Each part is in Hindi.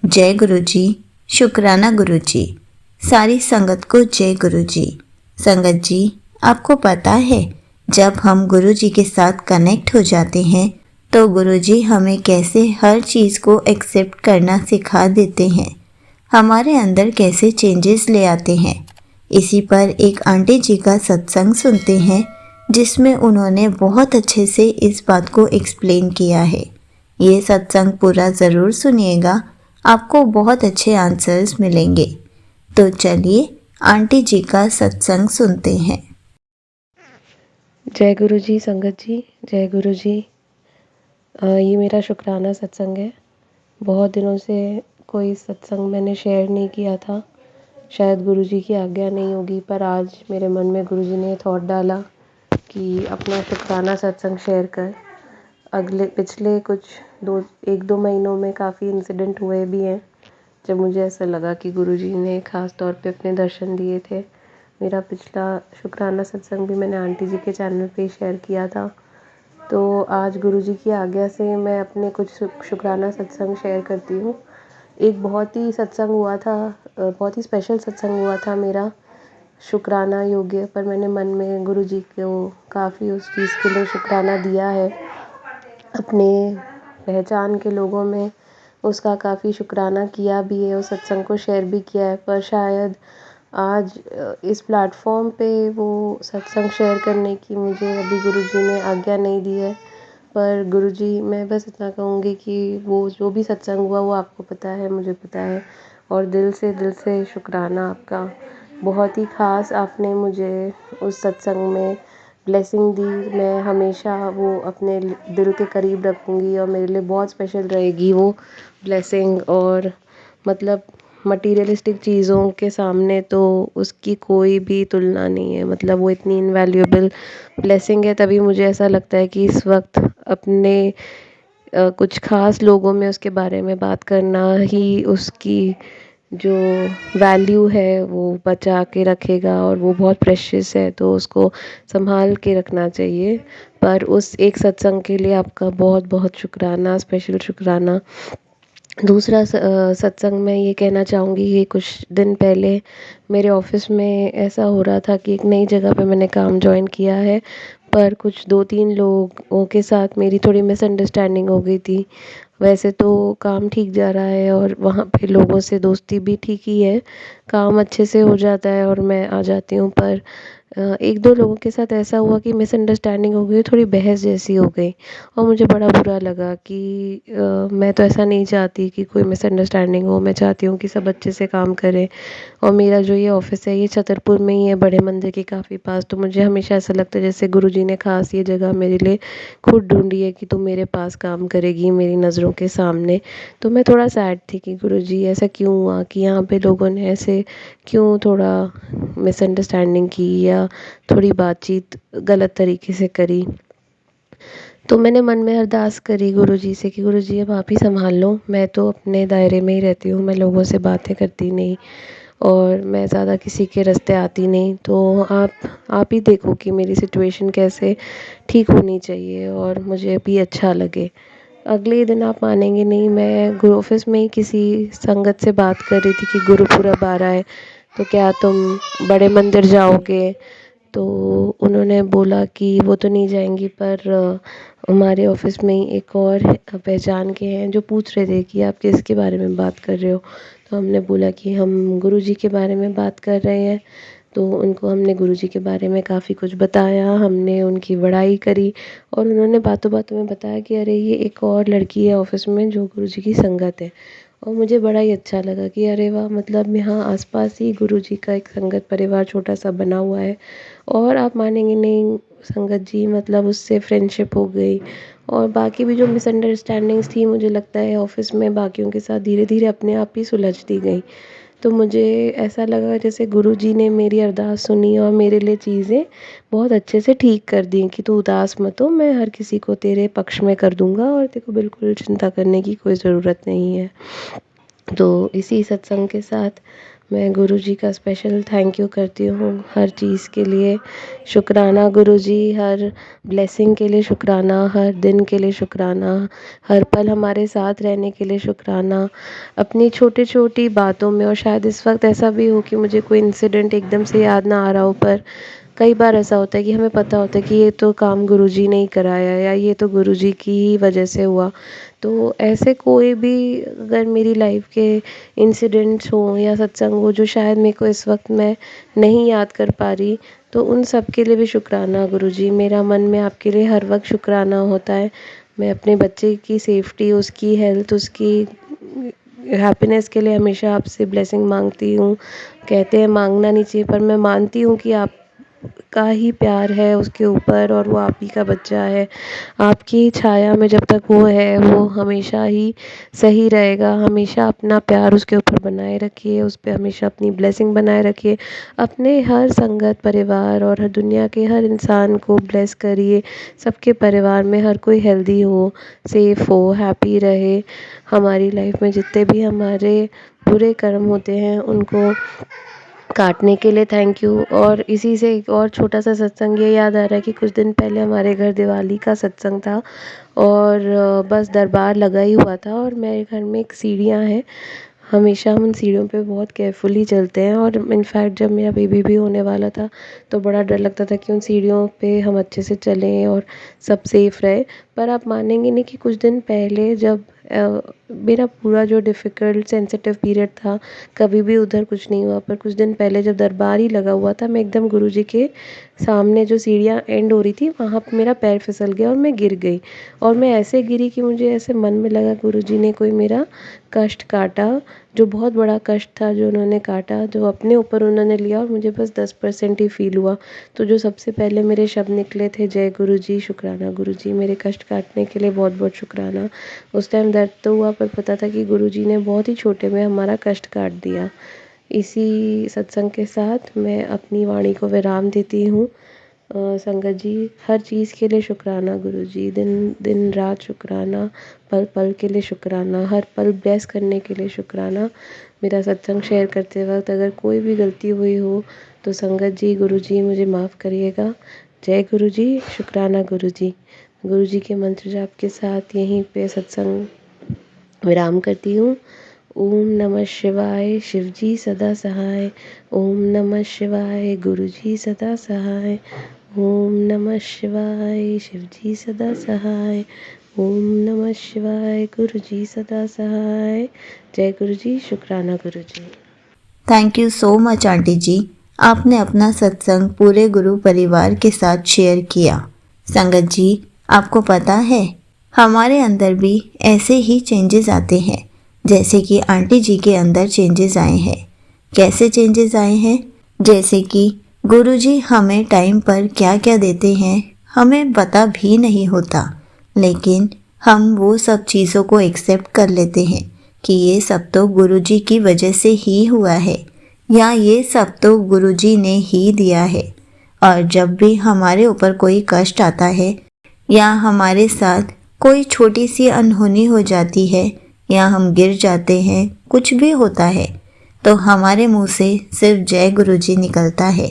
जय गुरु जी। शुक्राना गुरु जी। सारी संगत को जय गुरु जी। संगत जी, आपको पता है जब हम गुरु जी के साथ कनेक्ट हो जाते हैं तो गुरु जी हमें कैसे हर चीज़ को एक्सेप्ट करना सिखा देते हैं, हमारे अंदर कैसे चेंजेस ले आते हैं। इसी पर एक आंटी जी का सत्संग सुनते हैं जिसमें उन्होंने बहुत अच्छे से इस बात को एक्सप्लेन किया है। ये सत्संग पूरा ज़रूर सुनिएगा, आपको बहुत अच्छे आंसर्स मिलेंगे। तो चलिए आंटी जी का सत्संग सुनते हैं। जय गुरु जी। संगत जी, जय गुरु जी। ये मेरा शुक्राना सत्संग है। बहुत दिनों से कोई सत्संग मैंने शेयर नहीं किया था, शायद गुरु जी की आज्ञा नहीं होगी, पर आज मेरे मन में गुरु जी ने थॉट डाला कि अपना शुक्राना सत्संग शेयर कर। पिछले कुछ 1-2 महीनों में काफ़ी इंसिडेंट हुए भी हैं जब मुझे ऐसा लगा कि गुरु जी ने ख़ास तौर पे अपने दर्शन दिए थे। मेरा पिछला शुक्राना सत्संग भी मैंने आंटी जी के चैनल पे शेयर किया था। तो आज गुरु जी की आज्ञा से मैं अपने कुछ शुक्राना सत्संग शेयर करती हूँ। एक बहुत ही सत्संग हुआ था, बहुत ही स्पेशल सत्संग हुआ था मेरा शुक्राना योग्य, पर मैंने मन में गुरु जी को काफ़ी उस चीज़ के लिए शुक्राना दिया है। अपने पहचान के लोगों में उसका काफ़ी शुक्राना किया भी है, उस सत्संग को शेयर भी किया है, पर शायद आज इस प्लेटफॉर्म पे वो सत्संग शेयर करने की मुझे अभी गुरुजी ने आज्ञा नहीं दी है। पर गुरुजी, मैं बस इतना कहूँगी कि वो जो भी सत्संग हुआ वो आपको पता है, मुझे पता है, और दिल से शुक्राना आपका। बहुत ही ख़ास आपने मुझे उस सत्संग में ब्लेसिंग दी। मैं हमेशा वो अपने दिल के करीब रखूँगी और मेरे लिए बहुत स्पेशल रहेगी वो ब्लेसिंग। और मतलब मटीरियलिस्टिक चीज़ों के सामने तो उसकी कोई भी तुलना नहीं है। मतलब वो इतनी इनवैल्यूएबल ब्लेसिंग है, तभी मुझे ऐसा लगता है कि इस वक्त अपने कुछ ख़ास लोगों में उसके बारे में बात करना ही उसकी जो वैल्यू है वो बचा के रखेगा, और वो बहुत प्रेशियस है, तो उसको संभाल के रखना चाहिए। पर उस एक सत्संग के लिए आपका बहुत बहुत शुक्राना, स्पेशल शुक्राना। दूसरा सत्संग मैं ये कहना चाहूँगी कि कुछ दिन पहले मेरे ऑफ़िस में ऐसा हो रहा था कि एक नई जगह पे मैंने काम जॉइन किया है, पर कुछ 2-3 लोगों के साथ मेरी थोड़ी मिसअंडरस्टैंडिंग हो गई थी। वैसे तो काम ठीक जा रहा है और वहाँ पे लोगों से दोस्ती भी ठीक ही है, काम अच्छे से हो जाता है और मैं आ जाती हूँ। पर 1-2 लोगों के साथ ऐसा हुआ कि मिसअंडरस्टैंडिंग हो गई, थोड़ी बहस जैसी हो गई, और मुझे बड़ा बुरा लगा कि मैं तो ऐसा नहीं चाहती कि कोई मिसअंडरस्टैंडिंग हो। मैं चाहती हूँ कि सब अच्छे से काम करें, और मेरा जो ये ऑफ़िस है ये छतरपुर में ही है, बड़े मंदिर के काफ़ी पास। तो मुझे हमेशा ऐसा लगता है जैसे गुरुजी ने ख़ास ये जगह मेरे लिए खुद ढूँढी है कि तू मेरे पास काम करेगी, मेरी नज़रों के सामने। तो मैं थोड़ा सैड थी कि गुरुजी ऐसा क्यों हुआ कि यहाँ पे लोगों ने ऐसे क्यों थोड़ा मिसअंडरस्टैंडिंग की या थोड़ी बातचीत गलत तरीके से करी। तो मैंने मन में अरदास करी गुरुजी से कि गुरुजी अब आप ही संभाल लो, मैं तो अपने दायरे में ही रहती हूँ, मैं लोगों से बातें करती नहीं और मैं ज़्यादा किसी के रास्ते आती नहीं। तो आप ही देखो कि मेरी सिचुएशन कैसे ठीक होनी चाहिए और मुझे भी अच्छा लगे। अगले ही दिन आप मानेंगे नहीं, मैं गुरु ऑफ़िस में ही किसी संगत से बात कर रही थी कि गुरुपुरब आ रहा है, तो क्या तुम बड़े मंदिर जाओगे? तो उन्होंने बोला कि वो तो नहीं जाएंगी, पर हमारे ऑफ़िस में ही एक और पहचान के हैं जो पूछ रहे थे कि आप किसके बारे में बात कर रहे हो। तो हमने बोला कि हम गुरुजी के बारे में बात कर रहे हैं। तो उनको हमने गुरुजी के बारे में काफ़ी कुछ बताया, हमने उनकी बड़ाई करी, और उन्होंने बातों बातों में बताया कि अरे ये एक और लड़की है ऑफ़िस में जो गुरुजी की संगत है। और मुझे बड़ा ही अच्छा लगा कि अरे वाह, मतलब यहाँ आसपास ही गुरुजी का एक संगत परिवार छोटा सा बना हुआ है। और आप मानेंगे नहीं संगत जी, मतलब उससे फ्रेंडशिप हो गई, और बाकी भी जो मिसअंडरस्टैंडिंग्स थी मुझे लगता है ऑफ़िस में बाकियों के साथ धीरे धीरे अपने आप ही सुलझती गई। तो मुझे ऐसा लगा जैसे गुरुजी ने मेरी अरदास सुनी और मेरे लिए चीज़ें बहुत अच्छे से ठीक कर दी कि तू उदास मत हो, मैं हर किसी को तेरे पक्ष में कर दूँगा और तेरे को बिल्कुल चिंता करने की कोई ज़रूरत नहीं है। तो इसी सत्संग के साथ मैं गुरुजी का स्पेशल थैंक यू करती हूँ हर चीज़ के लिए। शुक्राना गुरुजी, हर ब्लेसिंग के लिए शुक्राना, हर दिन के लिए शुक्राना, हर पल हमारे साथ रहने के लिए शुक्राना। अपनी छोटी-छोटी बातों में, और शायद इस वक़्त ऐसा भी हो कि मुझे कोई इंसिडेंट एकदम से याद ना आ रहा हो, पर कई बार ऐसा होता है कि हमें पता होता है कि ये तो काम गुरुजी ने ही कराया, या ये तो गुरुजी की ही वजह से हुआ। तो ऐसे कोई भी अगर मेरी लाइफ के इंसिडेंट्स हों या सत्संग हो जो शायद मेरे को इस वक्त मैं नहीं याद कर पा रही, तो उन सब के लिए भी शुक्राना गुरुजी। मेरा मन में आपके लिए हर वक्त शुक्राना होता है। मैं अपने बच्चे की सेफ्टी, उसकी हेल्थ, उसकी हैप्पीनेस के लिए हमेशा आपसे ब्लेसिंग मांगती हूँ। कहते हैं मांगना नहीं चाहिए, पर मैं मानती हूँ कि आप का ही प्यार है उसके ऊपर, और वो आप ही का बच्चा है। आपकी छाया में जब तक वो है, वो हमेशा ही सही रहेगा। हमेशा अपना प्यार उसके ऊपर बनाए रखिए, उस पे हमेशा अपनी ब्लेसिंग बनाए रखिए। अपने हर संगत, परिवार और हर दुनिया के हर इंसान को ब्लेस करिए। सबके परिवार में हर कोई हेल्दी हो, सेफ हो, हैप्पी रहे। हमारी लाइफ में जितने भी हमारे बुरे कर्म होते हैं उनको काटने के लिए थैंक यू। और इसी से एक और छोटा सा सत्संग ये याद आ रहा है कि कुछ दिन पहले हमारे घर दिवाली का सत्संग था, और बस दरबार लगा ही हुआ था, और मेरे घर में एक सीढ़ियाँ हैं। हमेशा हम उन सीढ़ियों पे बहुत केयरफुली चलते हैं, और इनफैक्ट जब मेरा बेबी भी होने वाला था तो बड़ा डर लगता था कि उन सीढ़ियों पे हम अच्छे से चलें और सब सेफ़ रहे। पर आप मानेंगे नहीं कि कुछ दिन पहले जब मेरा पूरा जो डिफ़िकल्ट सेंसिटिव पीरियड था, कभी भी उधर कुछ नहीं हुआ, पर कुछ दिन पहले जब दरबार ही लगा हुआ था, मैं एकदम गुरुजी के सामने जो सीढ़ियाँ एंड हो रही थी वहाँ पे मेरा पैर फिसल गया और मैं गिर गई। और मैं ऐसे गिरी कि मुझे ऐसे मन में लगा गुरुजी ने कोई मेरा कष्ट काटा, जो बहुत बड़ा कष्ट था जो उन्होंने काटा, जो अपने ऊपर उन्होंने लिया, और मुझे बस 10% ही फ़ील हुआ। तो जो सबसे पहले मेरे शब्द निकले थे, जय गुरुजी, शुक्राना गुरुजी, मेरे कष्ट काटने के लिए बहुत बहुत शुक्राना। उस टाइम दर्द तो हुआ, पर पता था कि गुरुजी ने बहुत ही छोटे में हमारा कष्ट काट दिया। इसी सत्संग के साथ मैं अपनी वाणी को विराम देती हूँ। संगत जी, हर चीज़ के लिए शुक्राना गुरुजी, दिन दिन रात शुक्राना, पल पल के लिए शुक्राना, हर पल ब्लेस करने के लिए शुक्राना। मेरा सत्संग शेयर करते वक्त अगर कोई भी गलती हुई हो तो संगत जी, गुरुजी मुझे माफ़ करिएगा। जय गुरुजी, शुक्राना गुरुजी। गुरुजी के मंत्र जाप के साथ यहीं पे सत्संग विराम करती हूँ। ओम नमः शिवाय, शिवजी सदा सहाय। ओम नमः शिवाय, गुरुजी सदा सहाय। ओम नमः शिवाय, शिवजी सदा सहाय। ओम नमः शिवाय, गुरुजी सदा सहाय। जय गुरुजी, शुक्राना Guruji. Thank you so much aunty ji, आपने अपना सत्संग पूरे गुरु परिवार के साथ शेयर किया। संगत जी, आपको पता है हमारे अंदर भी ऐसे ही चेंजेस आते हैं जैसे कि आंटी जी के अंदर चेंजेस आए हैं। कैसे चेंजेस आए हैं? जैसे कि गुरुजी हमें टाइम पर क्या क्या देते हैं हमें पता भी नहीं होता, लेकिन हम वो सब चीज़ों को एक्सेप्ट कर लेते हैं कि ये सब तो गुरुजी की वजह से ही हुआ है, या ये सब तो गुरुजी ने ही दिया है। और जब भी हमारे ऊपर कोई कष्ट आता है या हमारे साथ कोई छोटी सी अनहोनी हो जाती है या हम गिर जाते हैं, कुछ भी होता है, तो हमारे मुंह से सिर्फ जय गुरुजी निकलता है।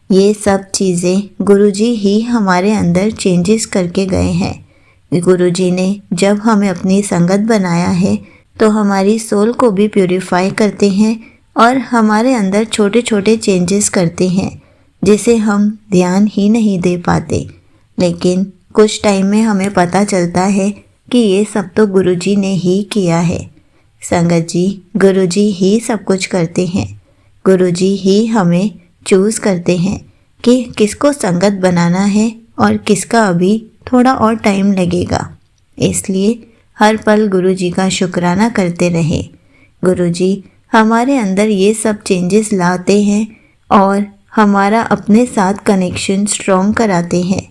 ये सब चीज़ें गुरुजी ही हमारे अंदर चेंजेस करके गए हैं। गुरुजी ने जब हमें अपनी संगत बनाया है तो हमारी सोल को भी प्यूरिफाई करते हैं और हमारे अंदर छोटे छोटे चेंजेस करते हैं जिसे हम ध्यान ही नहीं दे पाते, लेकिन कुछ टाइम में हमें पता चलता है कि ये सब तो गुरुजी ने ही किया है। संगत जी, गुरुजी ही सब कुछ करते हैं। गुरुजी ही हमें चूज़ करते हैं कि किसको संगत बनाना है और किसका अभी थोड़ा और टाइम लगेगा। इसलिए हर पल गुरुजी का शुक्राना करते रहे। गुरुजी हमारे अंदर ये सब चेंजेस लाते हैं और हमारा अपने साथ कनेक्शन स्ट्रॉन्ग कराते हैं,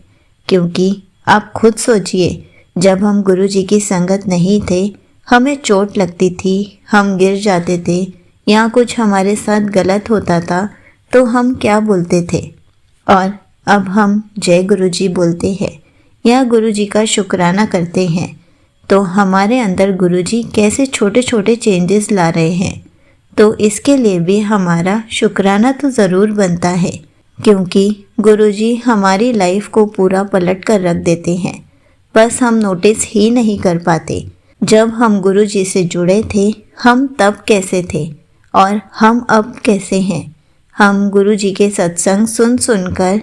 क्योंकि आप खुद सोचिए, जब हम गुरुजी की संगत नहीं थे, हमें चोट लगती थी, हम गिर जाते थे या कुछ हमारे साथ गलत होता था तो हम क्या बोलते थे, और अब हम जय गुरुजी बोलते हैं या गुरुजी का शुक्राना करते हैं, तो हमारे अंदर गुरुजी कैसे छोटे छोटे चेंजेस ला रहे हैं। तो इसके लिए भी हमारा शुक्राना तो ज़रूर बनता है, क्योंकि गुरुजी हमारी लाइफ को पूरा पलट कर रख देते हैं। बस हम नोटिस ही नहीं कर पाते। जब हम गुरुजी से जुड़े थे, हम तब कैसे थे और हम अब कैसे हैं। हम गुरुजी के सत्संग सुन सुनकर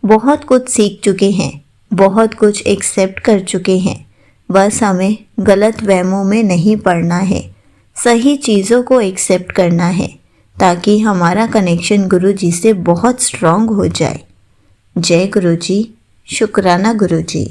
बहुत कुछ सीख चुके हैं, बहुत कुछ एक्सेप्ट कर चुके हैं। बस हमें गलत वहमों में नहीं पड़ना है, सही चीज़ों को एक्सेप्ट करना है, ताकि हमारा कनेक्शन गुरुजी से बहुत स्ट्रांग हो जाए। जय गुरुजी, शुक्राना गुरुजी।